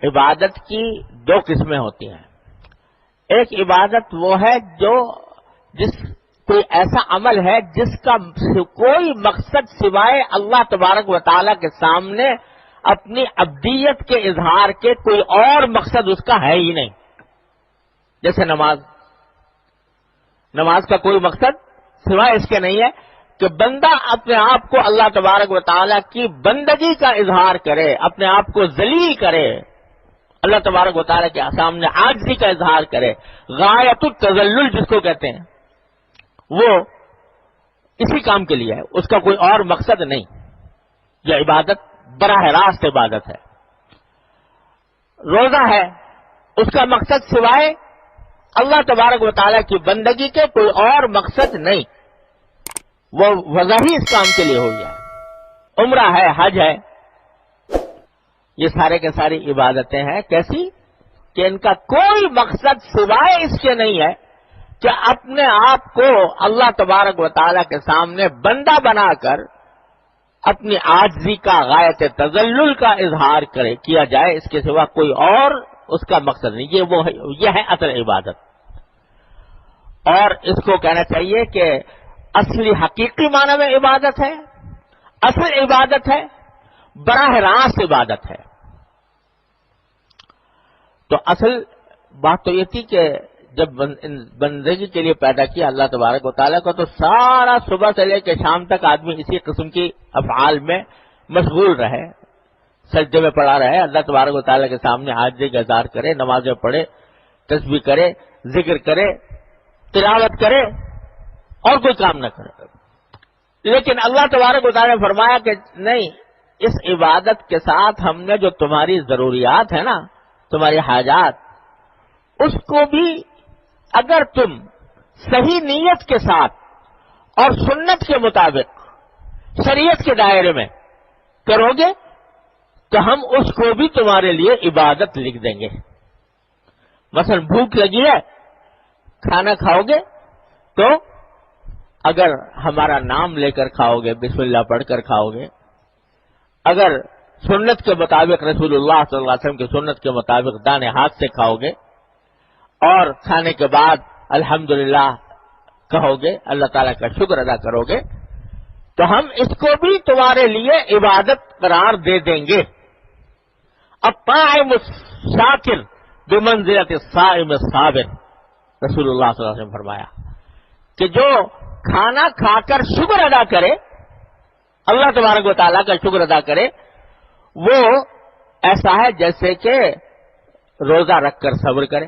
عبادت کی دو قسمیں ہوتی ہیں. ایک عبادت وہ ہے کوئی ایسا عمل ہے جس کا کوئی مقصد سوائے اللہ تبارک و تعالیٰ کے سامنے اپنی عبدیت کے اظہار کے کوئی اور مقصد اس کا ہے ہی نہیں. جیسے نماز کا کوئی مقصد سوائے اس کے نہیں ہے کہ بندہ اپنے آپ کو اللہ تبارک و تعالیٰ کی بندگی کا اظہار کرے، اپنے آپ کو ذلیل کرے، اللہ تبارک و تعالیٰ کے سامنے عاجزی کا اظہار کرے. غایت التذلل جس کو کہتے ہیں وہ اسی کام کے لیے ہے، اس کا کوئی اور مقصد نہیں. یہ عبادت براہ راست عبادت ہے. روزہ ہے، اس کا مقصد سوائے اللہ تبارک و تعالیٰ کی بندگی کے کوئی اور مقصد نہیں، وہ وضع ہی اس کام کے لیے ہو گیا ہے. عمرہ ہے، حج ہے، یہ سارے کے ساری عبادتیں ہیں. کیسی کہ ان کا کوئی مقصد سوائے اس کے نہیں ہے کہ اپنے آپ کو اللہ تبارک و تعالیٰ کے سامنے بندہ بنا کر اپنی عاجزی کا، غایت تذلل کا اظہار کیا جائے، اس کے سوا کوئی اور اس کا مقصد نہیں. یہ ہے اصل عبادت. اور اس کو کہنا چاہیے کہ اصلی حقیقی معنی میں عبادت ہے، اصل عبادت ہے، براہ راست عبادت ہے. تو اصل بات تو یہ تھی کہ جب بندگی کے لیے پیدا کیا اللہ تبارک و تعالیٰ کو، تو سارا صبح سے لے کے شام تک آدمی اسی قسم کی افعال میں مشغول رہے، سجدے میں پڑا رہے، اللہ تبارک و تعالیٰ کے سامنے عاجزی کا اظہار کرے، نمازیں پڑھے، تسبیح کرے، ذکر کرے، تلاوت کرے اور کوئی کام نہ کرے. لیکن اللہ تبارک و تعالیٰ نے فرمایا کہ نہیں، اس عبادت کے ساتھ ہم نے جو تمہاری ضروریات ہیں نا، تمہاری حاجات، اس کو بھی اگر تم صحیح نیت کے ساتھ اور سنت کے مطابق شریعت کے دائرے میں کرو گے تو ہم اس کو بھی تمہارے لیے عبادت لکھ دیں گے. مثلا بھوک لگی ہے، کھانا کھاؤ گے تو اگر ہمارا نام لے کر کھاؤ گے، بسم اللہ پڑھ کر کھاؤ گے، اگر سنت کے مطابق رسول اللہ صلی اللہ علیہ وسلم کی سنت کے مطابق دانے ہاتھ سے کھاؤ گے اور کھانے کے بعد الحمدللہ کہو گے، اللہ تعالیٰ کا شکر ادا کرو گے، تو ہم اس کو بھی تمہارے لیے عبادت قرار دے دیں گے. الطاعم الشاکر بمنزلۃ الصائم الصابر، رسول اللہ صلی اللہ علیہ وسلم فرمایا کہ جو کھانا کھا کر شکر ادا کرے، اللہ تبارک و تعالیٰ کا شکر ادا کرے، وہ ایسا ہے جیسے کہ روزہ رکھ کر صبر کرے.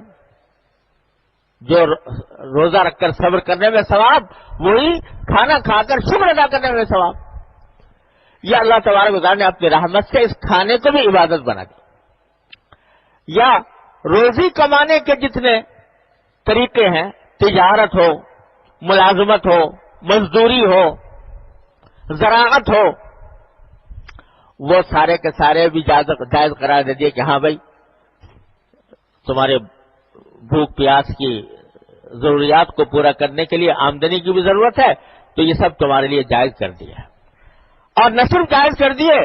جو روزہ رکھ کر صبر کرنے میں ثواب، وہی کھانا کھا کر شکر ادا کرنے میں ثواب. یہ اللہ تبارک و تعالیٰ نے اپنی رحمت سے اس کھانے کو بھی عبادت بنا دی. یا روزی کمانے کے جتنے طریقے ہیں، تجارت ہو، ملازمت ہو، مزدوری ہو، زراعت ہو، وہ سارے کے سارے بھی جائز قرار دے دیے کہ ہاں بھائی تمہارے بھوک پیاس کی ضروریات کو پورا کرنے کے لیے آمدنی کی بھی ضرورت ہے، تو یہ سب تمہارے لیے جائز کر دیا. اور نہ صرف جائز کر دیے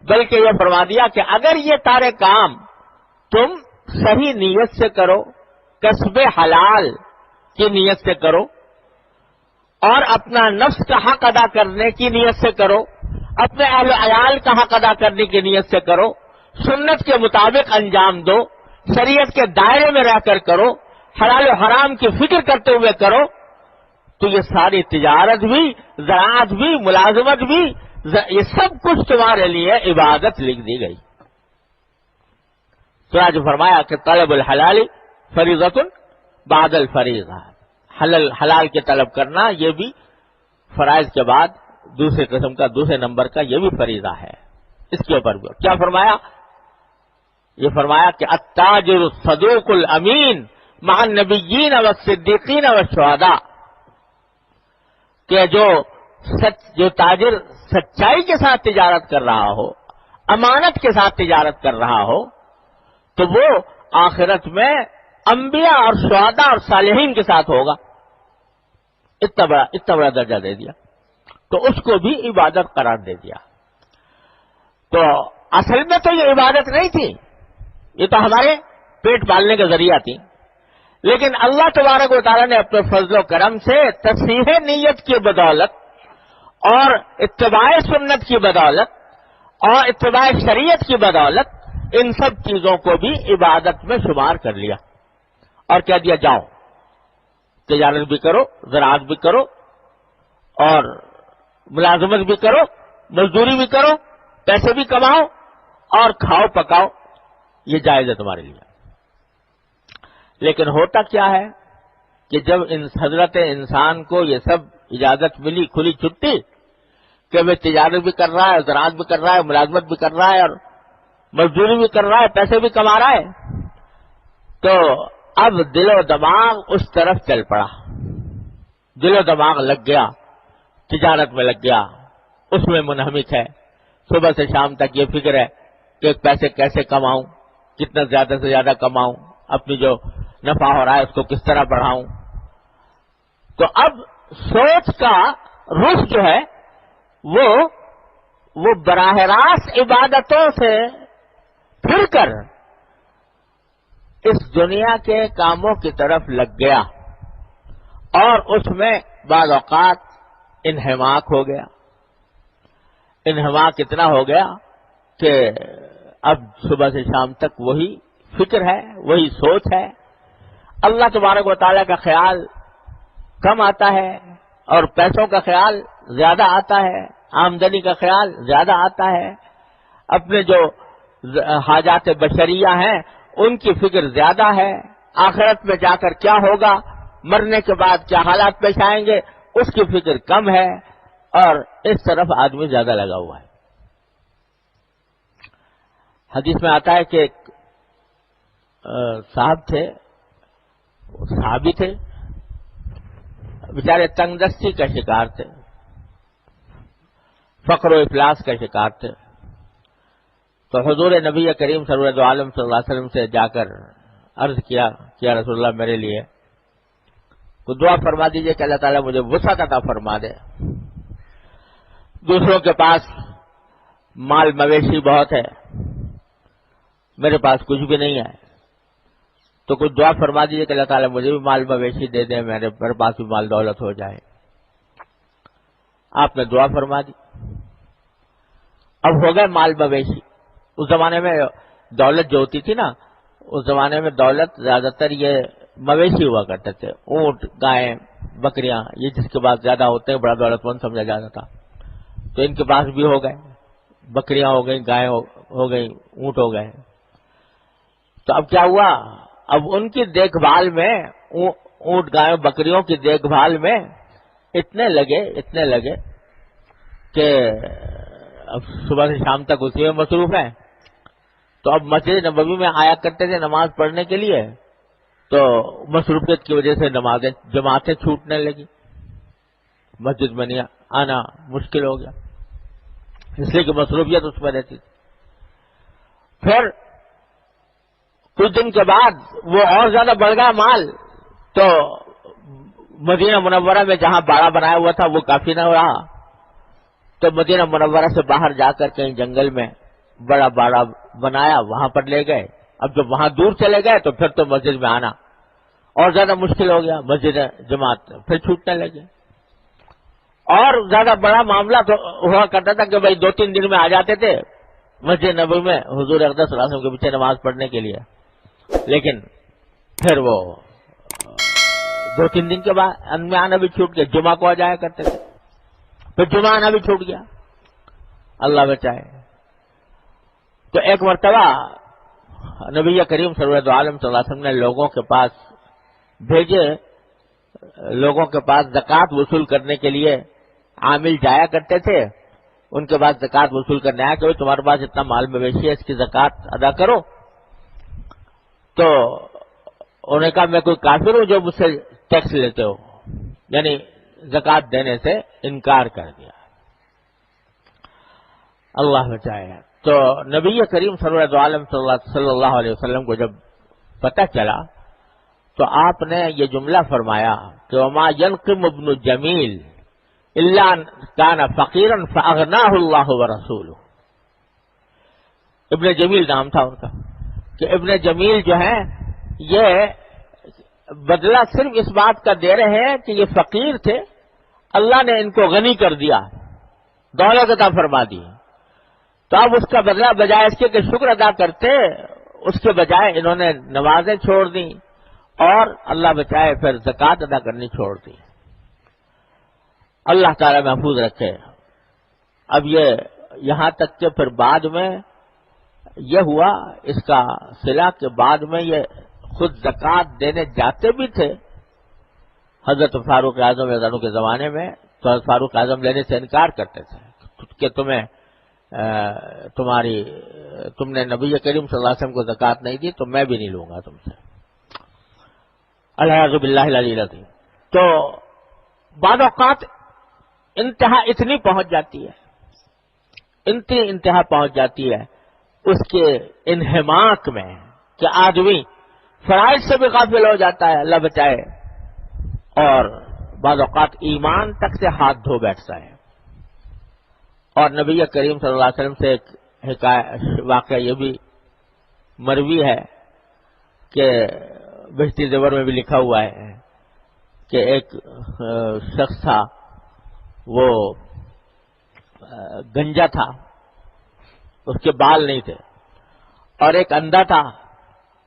بلکہ یہ فرما دیا کہ اگر یہ سارے کام تم صحیح نیت سے کرو، کسب حلال کی نیت سے کرو، اور اپنا نفس کا حق ادا کرنے کی نیت سے کرو، اپنے اہل و عیال کا حق ادا کرنے کی نیت سے کرو، سنت کے مطابق انجام دو، شریعت کے دائرے میں رہ کر کرو، حلال و حرام کی فکر کرتے ہوئے کرو، تو یہ ساری تجارت بھی، زراعت بھی، ملازمت بھی، یہ سب کچھ تمہارے لیے عبادت لکھ دی گئی. تو آج فرمایا کہ طلب الحلال فریضۃ بعد الفریضہ، حلال کے طلب کرنا یہ بھی فرائض کے بعد دوسرے قسم کا، دوسرے نمبر کا یہ بھی فریضہ ہے. اس کے اوپر بھی کیا فرمایا؟ یہ فرمایا کہ التاجر الصدوق الامین مع النبیین والصدیقین والشہداء، کہ جو تاجر سچائی کے ساتھ تجارت کر رہا ہو، امانت کے ساتھ تجارت کر رہا ہو، تو وہ آخرت میں انبیاء اور شہداء اور صالحین کے ساتھ ہوگا. اتنا بڑا درجہ دے دیا، تو اس کو بھی عبادت قرار دے دیا. تو اصل میں تو یہ عبادت نہیں تھی، یہ تو ہمارے پیٹ پالنے کا ذریعہ تھی، لیکن اللہ تبارک و تعالیٰ نے اپنے فضل و کرم سے تصحیح نیت کی بدولت اور اتباع سنت کی بدولت اور اتباع شریعت کی بدولت ان سب چیزوں کو بھی عبادت میں شمار کر لیا اور کہہ دیا جاؤ تجارت بھی کرو، زراعت بھی کرو، اور ملازمت بھی کرو، مزدوری بھی کرو، پیسے بھی کماؤ اور کھاؤ پکاؤ، یہ جائز ہے تمہارے لیے۔ لیکن ہوتا کیا ہے کہ جب حضرت انسان کو یہ سب اجازت ملی، کھلی چھٹی، کہ وہ تجارت بھی کر رہا ہے، زراعت بھی کر رہا ہے، ملازمت بھی کر رہا ہے، اور مزدوری بھی کر رہا ہے، پیسے بھی کما رہا ہے، تو اب دل و دماغ اس طرف چل پڑا، دل و دماغ لگ گیا، تجارت میں لگ گیا، اس میں منہمک ہے، صبح سے شام تک یہ فکر ہے کہ پیسے کیسے کماؤں، کتنا زیادہ سے زیادہ کماؤں، اپنی جو نفع ہو رہا ہے اس کو کس طرح بڑھاؤں۔ تو اب سوچ کا رخ جو ہے وہ براہ راست عبادتوں سے پھر کر اس دنیا کے کاموں کی طرف لگ گیا، اور اس میں بعض اوقات انہماک ہو گیا۔ انہماک اتنا ہو گیا کہ اب صبح سے شام تک وہی فکر ہے، وہی سوچ ہے، اللہ تبارک و تعالیٰ کا خیال کم آتا ہے اور پیسوں کا خیال زیادہ آتا ہے، آمدنی کا خیال زیادہ آتا ہے، اپنے جو حاجات بشریہ ہیں ان کی فکر زیادہ ہے، آخرت میں جا کر کیا ہوگا، مرنے کے بعد کیا حالات پیش آئیں گے اس کی فکر کم ہے، اور اس طرف آدمی زیادہ لگا ہوا ہے۔ حدیث میں آتا ہے کہ ایک صاحب تھے، صحابی تھے، بیچارے تنگ دستی کا شکار تھے، فقر و افلاس کا شکار تھے، تو حضور نبی کریم سرور عالم صلی اللہ علیہ وسلم سے جا کر عرض کیا کہ رسول اللہ میرے لیے تو دعا فرما دیجئے کہ اللہ تعالیٰ مجھے وسعت عطا فرما دے، دوسروں کے پاس مال مویشی بہت ہے، میرے پاس کچھ بھی نہیں ہے، تو کچھ دعا فرما دیجئے کہ اللہ تعالیٰ مجھے بھی مال مویشی دے دے، میرے پاس بھی مال دولت ہو جائے۔ آپ نے دعا فرما دی، اب ہو گئے مال مویشی۔ اس زمانے میں دولت جو ہوتی تھی نا، اس زمانے میں دولت زیادہ تر یہ مویشی ہوا کرتے تھے، اونٹ، گائیں، بکریاں، یہ جس کے پاس زیادہ ہوتے ہیں بڑا دولت مند سمجھا جاتا تھا، تو ان کے پاس بھی ہو گئے، بکریاں ہو گئیں، گائیں ہو گئیں، اونٹ ہو گئے۔ تو اب کیا ہوا، اب ان کی دیکھ بھال میں، اونٹ گائوں بکریوں کی دیکھ بھال میں اتنے لگے کہ اب صبح سے شام تک اسی میں مصروف ہیں۔ تو اب مسجد نبوی میں آیا کرتے تھے نماز پڑھنے کے لیے، تو مصروفیت کی وجہ سے جماعتیں چھوٹنے لگی، مسجد میں نہیں آنا مشکل ہو گیا، اس لیے کہ مصروفیت اس میں رہتی تھی۔ پھر کچھ دن کے بعد وہ اور زیادہ بڑھ گیا مال، تو مدینہ منورہ میں جہاں باڑہ بنایا ہوا تھا وہ کافی نہ رہا، تو مدینہ منورہ سے باہر جا کر کہیں جنگل میں بڑا باڑہ بنایا، وہاں پر لے گئے۔ اب جب وہاں دور چلے گئے تو پھر تو مسجد میں آنا اور زیادہ مشکل ہو گیا، مسجد جماعت پھر چھوٹنے لگے، اور زیادہ بڑا معاملہ تو ہوا کرتا تھا کہ بھائی 2-3 دن میں آ جاتے تھے مسجد نبوی میں حضور اقدس صلی اللہ علیہ وسلم کے پیچھے نماز پڑھنے کے لیے، لیکن پھر وہ 2-3 دن کے بعد میں آنا بھی چھوٹ گیا، جمعہ کو آ جایا کرتے تھے، پھر جمعہ آنا بھی چھوٹ گیا، اللہ بچائے۔ تو ایک مرتبہ نبی کریم سرور عالم صلی اللہ علیہ وسلم نے لوگوں کے پاس بھیجے، لوگوں کے پاس زکوٰۃ وصول کرنے کے لیے عامل جایا کرتے تھے، ان کے پاس زکوٰۃ وصول کرنے آیا کہ تمہارے پاس اتنا مال مویشی ہے، اس کی زکوٰۃ ادا کرو۔ تو انہوں نے کہا میں کوئی کافر ہوں جو مجھ سے ٹیکس لیتے ہو، یعنی زکوٰۃ دینے سے انکار کر دیا، اللہ بچائے۔ تو نبی کریم صلی اللہ علیہ وسلم کو جب پتہ چلا تو آپ نے یہ جملہ فرمایا کہ وما ينقم ابن جمیل الا كان فقيرا فاغناه الله ورسوله۔ ابن جمیل نام تھا ان کا، کہ ابن جمیل جو ہیں یہ بدلہ صرف اس بات کا دے رہے ہیں کہ یہ فقیر تھے، اللہ نے ان کو غنی کر دیا، دولت عطا فرما دی، تو اب اس کا بدلہ بجائے اس کے کہ شکر ادا کرتے، اس کے بجائے انہوں نے نمازیں چھوڑ دیں اور اللہ بچائے پھر زکوٰۃ ادا کرنی چھوڑ دی۔ اللہ تعالی محفوظ رکھے۔ اب یہ یہاں تک کہ پھر بعد میں یہ ہوا اس کا صلہ کے بعد میں یہ خود زکوٰۃ دینے جاتے بھی تھے۔ حضرت فاروق اعظم رضی اللہ عنہ کے زمانے میں تو حضرت فاروق اعظم لینے سے انکار کرتے تھے کہ تم نے نبی کریم صلی اللہ علیہ وسلم کو زکوٰۃ نہیں دی تو میں بھی نہیں لوں گا تم سے، العیاذ باللہ العلی العظیم۔ تو بعض اوقات انتہا اتنی پہنچ جاتی ہے، انتہا پہنچ جاتی ہے اس کے انہماک میں کہ آدمی فرائض سے بھی غافل ہو جاتا ہے، اللہ بچائے، اور بعض اوقات ایمان تک سے ہاتھ دھو بیٹھتا ہے۔ اور نبی کریم صلی اللہ علیہ وسلم سے ایک واقعہ یہ بھی مروی ہے کہ بہشتی زیور میں بھی لکھا ہوا ہے کہ ایک شخص تھا، وہ گنجا تھا، اس کے بال نہیں تھے، اور ایک اندھا تھا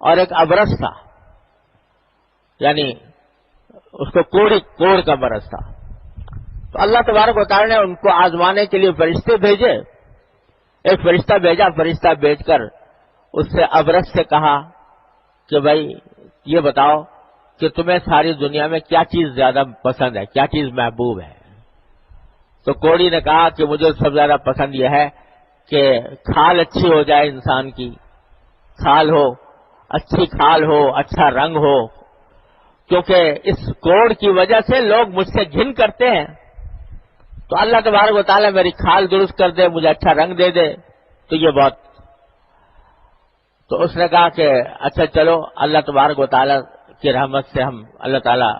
اور ایک ابرص تھا، یعنی اس کو کوڑ کا مرض تھا۔ تو اللہ تبارک و تعالی نے ان کو آزمانے کے لیے فرشتے بھیجے۔ ایک فرشتہ بھیجا، فرشتہ بھیج کر اس سے ابرص سے کہا کہ بھائی یہ بتاؤ کہ تمہیں ساری دنیا میں کیا چیز زیادہ پسند ہے، کیا چیز محبوب ہے؟ تو کوڑی نے کہا کہ مجھے سب سے زیادہ پسند یہ ہے کہ کھال اچھی ہو جائے، انسان کی کھال ہو، اچھی کھال ہو، اچھا رنگ ہو، کیونکہ اس کوڑ کی وجہ سے لوگ مجھ سے گھن کرتے ہیں، تو اللہ تبارک و تعالیٰ میری کھال درست کر دے، مجھے اچھا رنگ دے دے تو یہ بہت۔ تو اس نے کہا کہ اچھا چلو، اللہ تبارک و تعالیٰ کی رحمت سے ہم اللہ تعالیٰ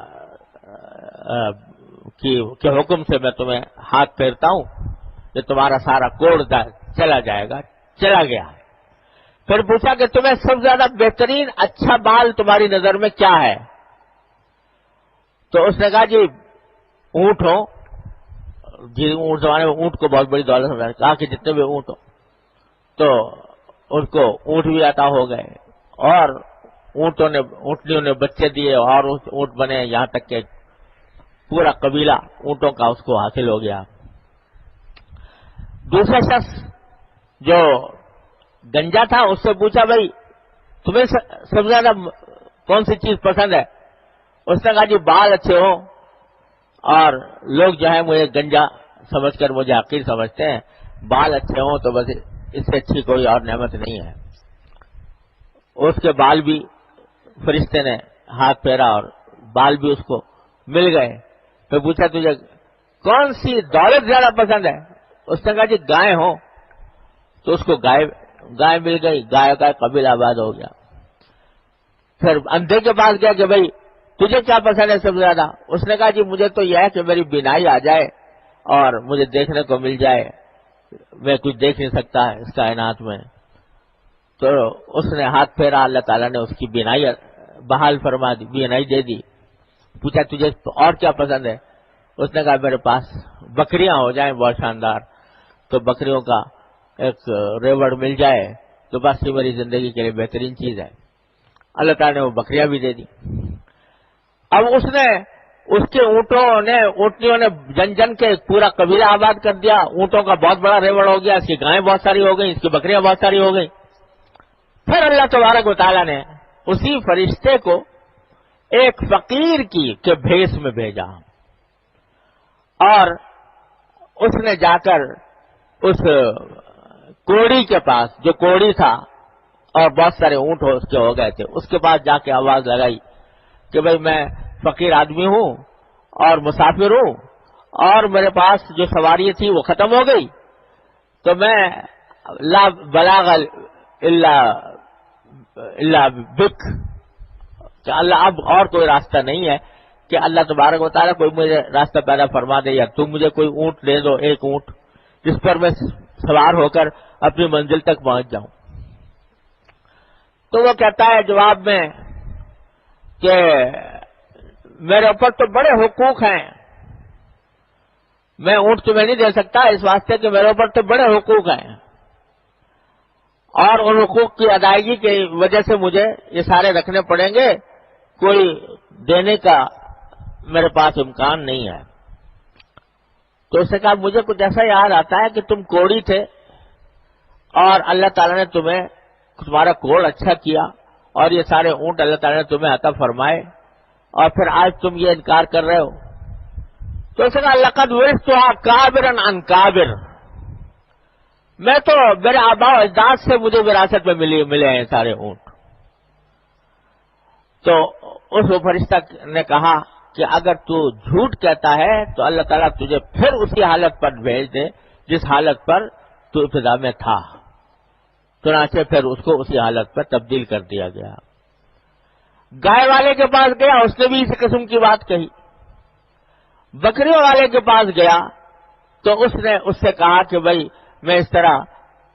کے حکم سے میں تمہیں ہاتھ پھیرتا ہوں کہ تمہارا سارا کوڑ چلا جائے گا۔ چلا گیا۔ پھر پوچھا کہ تمہیں سب سے زیادہ بہترین اچھا بال تمہاری نظر میں کیا ہے؟ تو اس نے کہا جی اونٹ ہو، جی اونٹ زمانے میں اونٹ کو بہت بڑی دولت سمجھا، کہا کہ جتنے بھی اونٹ ہو، تو ان کو اونٹ بھی عطا ہو گئے، اور اونٹنیوں نے بچے دیے، اور اونٹ بنے، یہاں تک کہ پورا قبیلہ اونٹوں کا اس کو حاصل ہو گیا۔ دوسرا شخص جو گنجا تھا اس سے پوچھا بھائی تمہیں سب سے زیادہ کون سی چیز پسند ہے؟ اس نے کہا جی بال اچھے ہوں، اور لوگ جو ہے مجھے گنجا سمجھ کر مجھے حقیر سمجھتے ہیں، بال اچھے ہوں تو بس اس سے اچھی کوئی اور نعمت نہیں ہے۔ اس کے بال بھی فرشتے نے ہاتھ پھیرا اور بال بھی اس کو مل گئے۔ پھر پوچھا تجھے کون سی دولت زیادہ پسند ہے؟ اس نے کہا جی گائے ہوں، تو اس کو گائے مل گئی، گائے کا قبیلہ آباد ہو گیا۔ پھر اندھے کے پاس گیا کہ بھائی تجھے کیا پسند ہے سب سے زیادہ؟ اس نے کہا جی مجھے تو یہ ہے کہ میری بینائی آ جائے اور مجھے دیکھنے کو مل جائے، میں کچھ دیکھ نہیں سکتا ہے اس کائنات میں۔ تو اس نے ہاتھ پھیرا، اللہ تعالیٰ نے اس کی بینائی بحال فرما دی، بینائی دے دی۔ پوچھا تجھے اور کیا پسند ہے؟ اس نے کہا میرے پاس بکریاں ہو جائیں بہت شاندار، تو بکریوں کا ایک ریوڑ مل جائے تو بس یہ میری زندگی کے لیے بہترین چیز ہے۔ اللہ تعالیٰ نے وہ بکریاں بھی دے دی۔ اب اس کے اونٹنیوں نے جن جن کے پورا قبیلہ آباد کر دیا، اونٹوں کا بہت بڑا ریوڑ ہو گیا، اس کی گائیں بہت ساری ہو گئیں، اس کی بکریاں بہت ساری ہو گئیں۔ پھر اللہ تبارک و تعالیٰ نے اسی فرشتے کو ایک فقیر کے بھیس میں بھیجا، اور اس نے جا کر اس کوڑی کے پاس، جو کوڑی تھا اور بہت سارے اونٹ اس کے ہو گئے تھے، اس کے پاس جا کے آواز لگائی کہ بھئی میں فقیر آدمی ہوں اور مسافر ہوں، اور میرے پاس جو سواری تھی وہ ختم ہو گئی، تو میں لا بلاغ الا بک، کہ اللہ اب اور کوئی راستہ نہیں ہے کہ اللہ تبارک و تعالیٰ کوئی مجھے راستہ پیدا فرما دے، یا تم مجھے کوئی اونٹ دے دو، ایک اونٹ جس پر میں سوار ہو کر اپنی منزل تک پہنچ جاؤں۔ تو وہ کہتا ہے جواب میں کہ میرے اوپر تو بڑے حقوق ہیں، میں اونٹ تمہیں نہیں دے سکتا اس واسطے کہ میرے اوپر تو بڑے حقوق ہیں، اور ان حقوق کی ادائیگی کی وجہ سے مجھے یہ سارے رکھنے پڑیں گے، کوئی دینے کا میرے پاس امکان نہیں ہے۔ تو اس نے کہا مجھے کچھ ایسا یاد آتا ہے کہ تم کوڑی تھے اور اللہ تعالیٰ نے تمہارا کوڑ اچھا کیا اور یہ سارے اونٹ اللہ تعالیٰ نے تمہیں عطا فرمائے، اور پھر آج تم یہ انکار کر رہے ہو۔ تو اس نے کہا لقد ورثتها کابرا عن کابر، میں تو میرے آباء و اجداد سے مجھے وراثت میں ملے ہیں سارے اونٹ۔ تو اس فرشتہ نے کہا کہ اگر تو جھوٹ کہتا ہے تو اللہ تعالیٰ تجھے پھر اسی حالت پر بھیج دے جس حالت پر تو ابتدا میں تھا۔ چنانچہ پھر اس کو اسی حالت پر تبدیل کر دیا گیا۔ گائے والے کے پاس گیا، اس نے بھی اسی قسم کی بات کہی۔ بکریوں والے کے پاس گیا تو اس نے اس سے کہا کہ بھائی میں اس طرح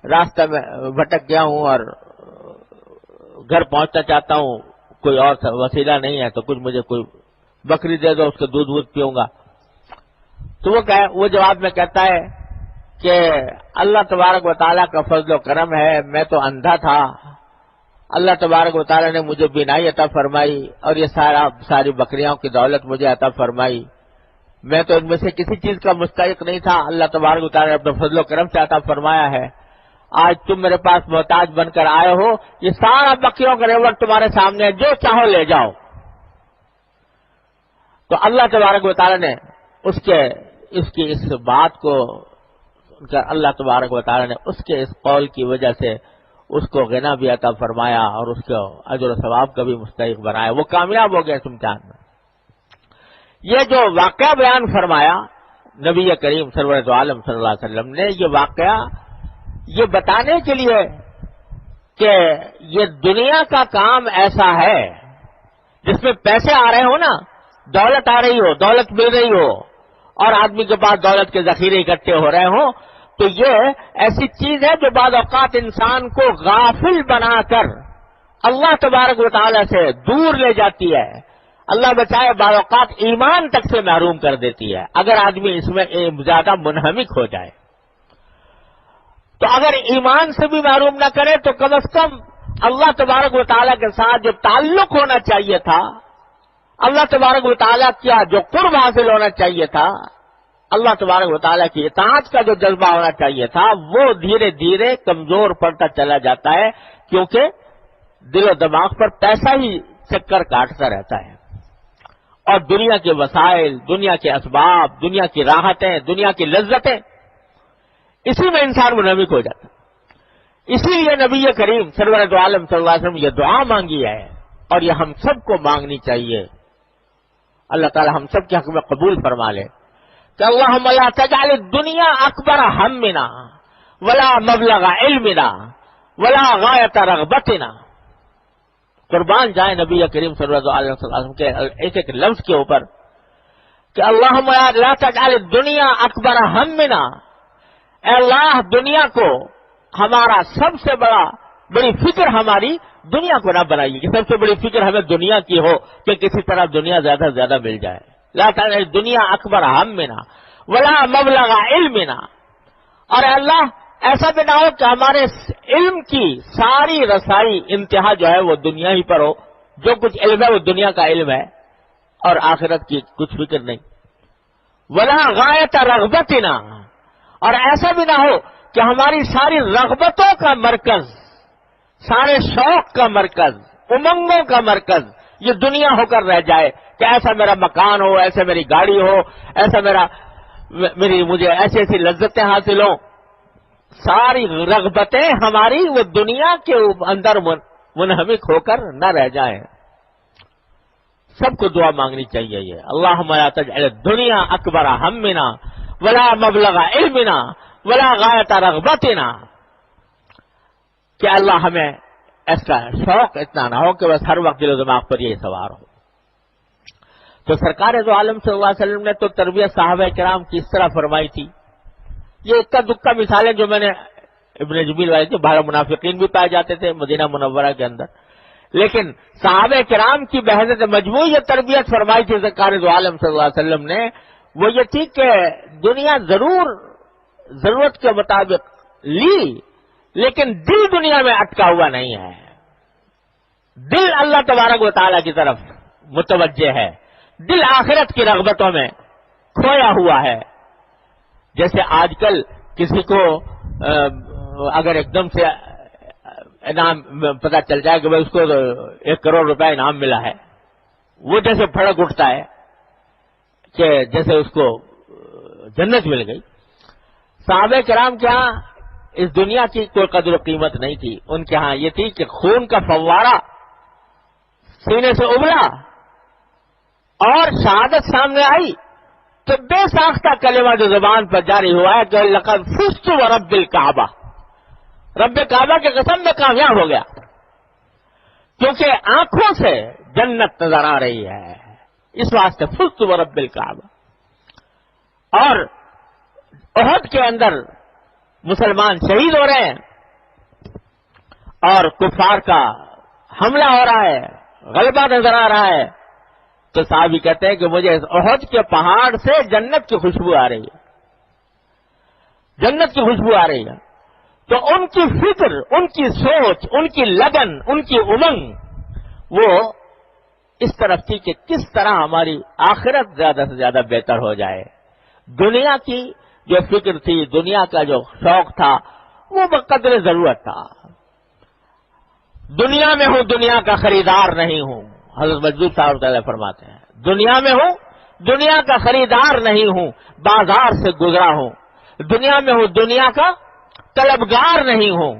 راستہ میں بھٹک گیا ہوں اور گھر پہنچنا چاہتا ہوں، کوئی اور وسیلہ نہیں ہے تو کچھ مجھے کوئی بکری دے دو، اس کے دودھ پیوں گا۔ تو وہ جواب میں کہتا ہے کہ اللہ تبارک و تعالیٰ کا فضل و کرم ہے، میں تو اندھا تھا، اللہ تبارک و تعالیٰ نے مجھے بینائی عطا فرمائی اور یہ ساری بکریوں کی دولت مجھے عطا فرمائی، میں تو ان میں سے کسی چیز کا مستحق نہیں تھا، اللہ تبارک و تعالیٰ نے اپنے فضل و کرم سے عطا فرمایا ہے۔ آج تم میرے پاس محتاج بن کر آئے ہو، یہ سارا بکریوں کا ریوڑ تمہارے سامنے ہے، جو چاہو لے جاؤ۔ تو اللہ تبارک و تعالیٰ نے اس بات کو اللہ تبارک و تعالیٰ نے اس کے اس قول کی وجہ سے اس کو غنا بھی عطا فرمایا اور اس کو اجر و ثواب کا بھی مستحق بنایا، وہ کامیاب ہو گیا اس امتحان میں۔ یہ جو واقعہ بیان فرمایا نبی کریم سرورت عالم صلی اللہ علیہ وسلم نے، یہ واقعہ یہ بتانے کے لیے کہ یہ دنیا کا کام ایسا ہے جس میں پیسے آ رہے ہو نا، دولت آ رہی ہو، دولت مل رہی ہو اور آدمی کے پاس دولت کے ذخیرے اکٹھے ہو رہے ہوں، تو یہ ایسی چیز ہے جو بعض اوقات انسان کو غافل بنا کر اللہ تبارک و تعالیٰ سے دور لے جاتی ہے، اللہ بچائے بعض اوقات ایمان تک سے محروم کر دیتی ہے اگر آدمی اس میں زیادہ منہمک ہو جائے۔ تو اگر ایمان سے بھی محروم نہ کرے تو کم از کم اللہ تبارک و تعالیٰ کے ساتھ جو تعلق ہونا چاہیے تھا، اللہ تبارک و تعالیٰ کیا جو قرب حاصل ہونا چاہیے تھا، اللہ تبارک و تعالیٰ کی اطاعت کا جو جذبہ ہونا چاہیے تھا، وہ دھیرے دھیرے کمزور پڑتا چلا جاتا ہے، کیونکہ دل و دماغ پر پیسہ ہی چکر کاٹتا رہتا ہے، اور دنیا کے وسائل، دنیا کے اسباب، دنیا کی راحتیں، دنیا کی لذتیں، اسی میں انسان منہمک ہو جاتا ہے۔ اسی لیے نبی کریم سرورت عالم صلی اللہ علیہ وسلم یہ دعا مانگی ہے اور یہ ہم سب کو مانگنی چاہیے۔ اللہ تعالی ہم سب کے حق میں قبول فرما لے کہ اللہم لا تجعل الدنیا اکبر ہمنا ولا مبلغ علمنا ولا غایت رغبتنا۔ قربان جائے نبی کریم صلی اللہ علیہ وسلم کے ایک ایک لفظ کے اوپر کہ اللہم لا تجعل الدنیا اکبر ہمنا، اے اللہ دنیا کو ہمارا سب سے بڑی فکر ہماری دنیا کو نہ بنائیے کہ سب سے بڑی فکر ہمیں دنیا کی ہو کہ کسی طرح دنیا زیادہ سے زیادہ مل جائے۔ لا تجعل دنیا اکبر ہمنا ولا مبلغ علمنا، اور اے اللہ ایسا بھی نہ ہو کہ ہمارے علم کی ساری رسائی انتہا جو ہے وہ دنیا ہی پر ہو، جو کچھ علم ہے وہ دنیا کا علم ہے اور آخرت کی کچھ فکر نہیں۔ ولا غایت رغبتنا، اور ایسا بھی نہ ہو کہ ہماری ساری رغبتوں کا مرکز، سارے شوق کا مرکز، امنگوں کا مرکز یہ دنیا ہو کر رہ جائے کہ ایسا میرا مکان ہو، ایسے میری گاڑی ہو، ایسا مجھے ایسی ایسی لذتیں حاصل ہوں، ساری رغبتیں ہماری وہ دنیا کے اندر منہمک ہو کر نہ رہ جائیں۔ سب کو دعا مانگنی چاہیے یہ، اللہم لا تجعل الدنیا اکبر ہمنا ولا مبلغ علمنا ولا غایت رغبتنا، کہ اللہ ہمیں ایسا شوق اتنا نہ ہو کہ بس ہر وقت دل و دماغ پر یہ سوار ہو۔ تو سرکار دو عالم صلی اللہ علیہ وسلم نے تو تربیت صحابہ کرام کی اس طرح فرمائی تھی۔ یہ اکا دکا مثالیں جو میں نے ابن جمیل والے تھے، باہر منافقین بھی پائے جاتے تھے مدینہ منورہ کے اندر، لیکن صحابہ کرام کی بحثت مجموعی یہ تربیت فرمائی تھی سرکار دو عالم صلی اللہ علیہ وسلم نے، وہ یہ تھی کہ دنیا ضرور ضرورت کے مطابق لی، لیکن دل دنیا میں اٹکا ہوا نہیں ہے، دل اللہ تبارک و تعالیٰ کی طرف متوجہ ہے، دل آخرت کی رغبتوں میں کھویا ہوا ہے۔ جیسے آج کل کسی کو اگر ایک دم سے انعام پتہ چل جائے کہ بھائی اس کو 1 کروڑ روپے انعام ملا ہے، وہ جیسے پھڑک اٹھتا ہے کہ جیسے اس کو جنت مل گئی۔ صحابہ کرام کے ہاں اس دنیا کی کوئی قدر و قیمت نہیں تھی، ان کے ہاں یہ تھی کہ خون کا فوارہ سینے سے ابلا اور شہادت سامنے آئی تو بے ساختہ کلمہ جو زبان پر جاری ہوا ہے کہ لقد فزت ورب الکعبہ، رب کعبہ کی قسم میں کامیاب ہو گیا، کیونکہ آنکھوں سے جنت نظر آ رہی ہے، اس واسطے فزت ورب الکعبہ۔ اور احد کے اندر مسلمان شہید ہو رہے ہیں اور کفار کا حملہ ہو رہا ہے، غلبہ نظر آ رہا ہے، تو صحابی کہتے ہیں کہ مجھے اس احد کے پہاڑ سے جنت کی خوشبو آ رہی ہے، جنت کی خوشبو آ رہی ہے۔ تو ان کی فکر، ان کی سوچ، ان کی لگن، ان کی امنگ وہ اس طرف تھی کہ کس طرح ہماری آخرت زیادہ سے زیادہ بہتر ہو جائے۔ دنیا کی جو فکر تھی، دنیا کا جو شوق تھا، وہ بقدر ضرورت تھا۔ دنیا میں ہوں، دنیا کا خریدار نہیں ہوں، حضرت مجدود صاحب تعالیٰ فرماتے ہیں، دنیا میں ہوں، دنیا کا خریدار نہیں ہوں، بازار سے گزرا ہوں۔ دنیا میں ہوں، دنیا کا طلبگار نہیں ہوں،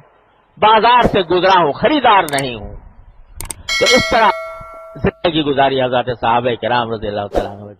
بازار سے گزرا ہوں، خریدار نہیں ہوں۔ تو اس طرح زندگی گزاری حضرات صحابہ کرام رضی اللہ تعالیٰ عنہ۔